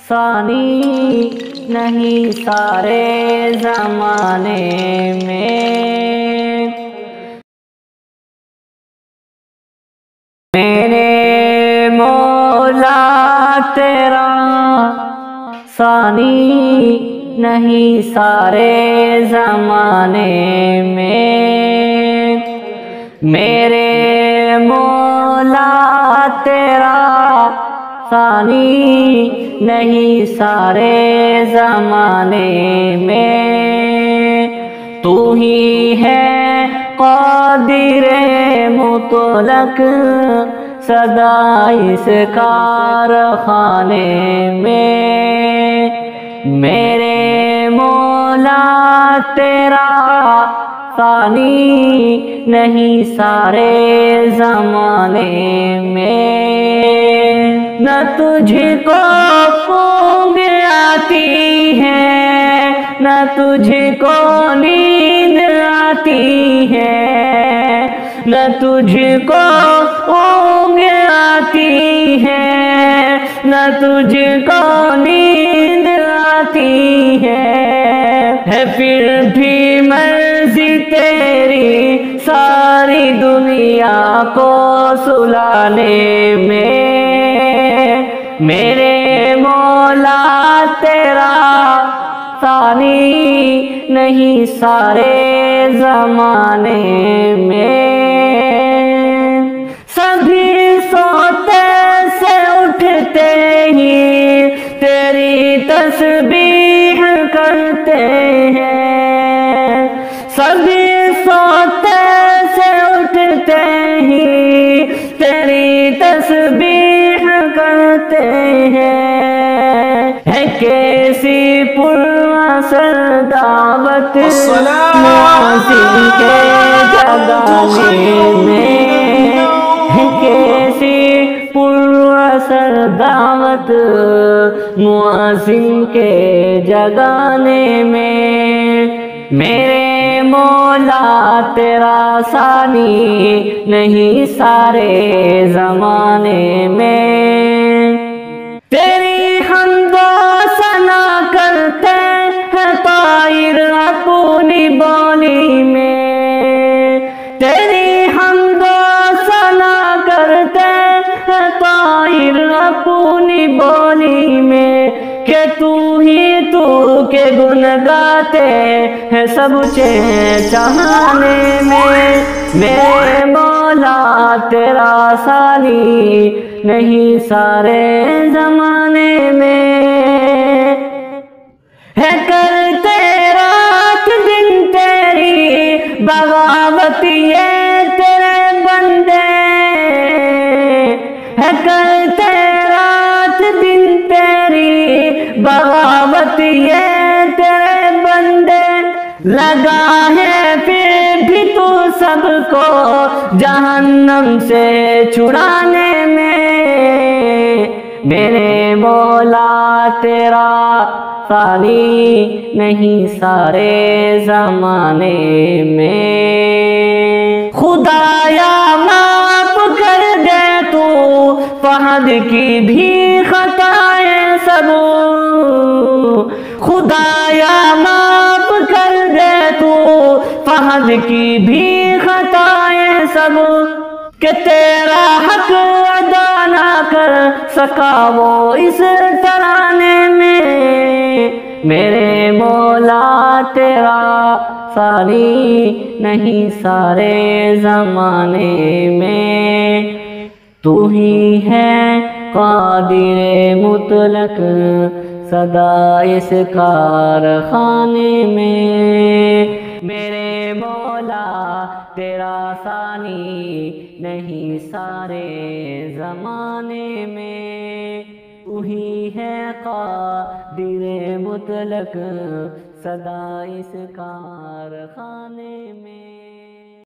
ثانی نہیں سارے زمانے میں، میرے مولا تیرا ثانی نہیں سارے زمانے میں، میرے مولا تیرا ثانی نہیں سارے زمانے میں، تو ہی ہے قادر مطلق سدا اس کارخانے میں، میرے مولا تیرا ثانی نہیں سارے زمانے میں، نہ تجھ کو اونگ آتی ہے نہ تجھ کو نیند آتی ہے، نہ تجھ کو اونگ آتی ہے نہ تجھ کو نیند آتی ہے پھر بھی مرضی تیری ساری دنیا کو سلانے میں، میرے مولا تیرا ثانی نہیں سارے زمانے میں، سبھی سوتے سے اٹھتے ہی تیری تسبیح کرتے ہیں، سبھی سوتے سے اٹھتے ہی تیری تسبیح کرتے ہیں، ہے کیسی پراثر دعوت مؤذن کے جگانے میں، ہے کیسی پراثر دعوت مؤذن کے جگانے میں، میرے مولا تیرا ثانی نہیں سارے زمانے میں، تیری حمد و ثنا کرتے ہیں طائر اپنی بولی میں، تیری حمد و ثنا کرتے ہیں طائر اپنی بولی میں، کہ تو کے گن گاتے ہیں سب چاہنے میں، میرے مولا تیرا ثانی نہیں سارے زمانے میں، ہے کرتے رات دن تیری بغاوت یہ تیرے بندے، ہے کرتے رات دن تیری بغاوت یہ تیرے بندے، لگا ہے پھر بھی تو سب کو جہنم سے چھڑانے میں، میرے مولا تیرا ثانی نہیں سارے زمانے میں، خدایا معاف کر دے تو فہد کی بھی خطائیں سب، خدایا معاف کر دے تو فہد کی بھی خطائیں سب، کہ تیرا حق ادا نہ کر سکا وہ اس ترانے میں، میرے مولا تیرا ثانی نہیں سارے زمانے میں، تو ہی ہے قادر مطلق سدا اس کارخانے میں، میرے مولا تیرا ثانی نہیں سارے زمانے میں، تو ہی ہے قادر مطلق سدا اس کارخانے میں۔